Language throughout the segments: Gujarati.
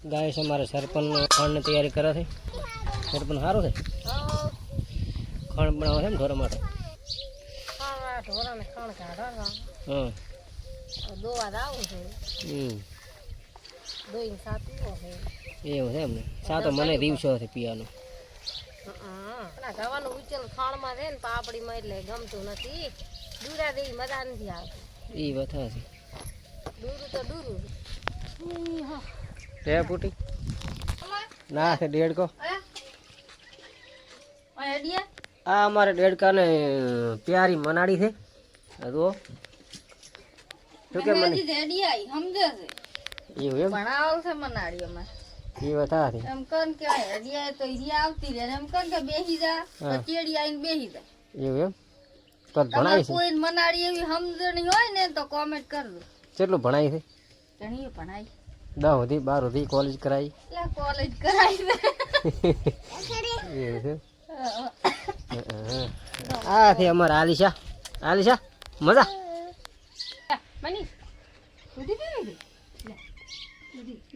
ગાય છે અમારે સરપંચ ખાંડની તૈયારી કરે છે. સરપંચ સારો છે. ખાંડ બનાવે છે ને ઢોરા માટે. હા. એવું છે એમને. સાતો મને દિવસો છે પીવાનું. ગવાનું ઉચેલ ખાણમાં છે ને પાપડીમાં એટલે ગમતું નથી. દૂરા દે મજા નથી આવતી. એ વાત છે. દૂરું તો દૂરું. રે પુટી ના છે દેડકો. આ અમારે દેડકાને પ્યારી મનાડી છે. તો શું કે મને એવું એમ ભણાવ છે મનાડી અમારે. એ વાત છે. એમ કન કે હડિયા તો હિયા આવતી રહે એમ કન કે બેહી જા તો ચેડી આવીને બેહી જાય. એવું એમ તો ભણાય છે. કોઈ મનાડી એવી સમજણી હોય ને તો કોમેન્ટ કરજો. કેટલું ભણાય છે? ઘણી ભણાય. 10 સુધી 12 સુધી કોલેજ કરાઈ. એટલે કોલેજ કરાઈ ને. એવું છે. આ છે અમાર આલિશા. આલિશા મજા. મની ઉડી દે.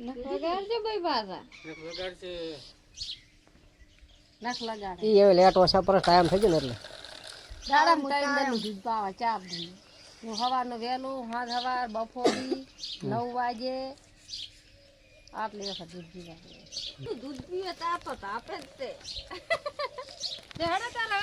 નખ લગાડજે ભાઈ બાજા. નખ લગાડજે. નખ લગાડ. ઈ હવે લેટ ઓછા પર ટાઈમ થઈ ગયો ને એટલે. દાડા ટાઈમ દે દૂધ પાવા ચા દે. હું સવારનું વહેલું હાજ સવાર બપોરી 9 વાગે આટલી વખત દૂધ પીવા. દૂધ પીવે તાપ આપે જ તે. હેડે તારે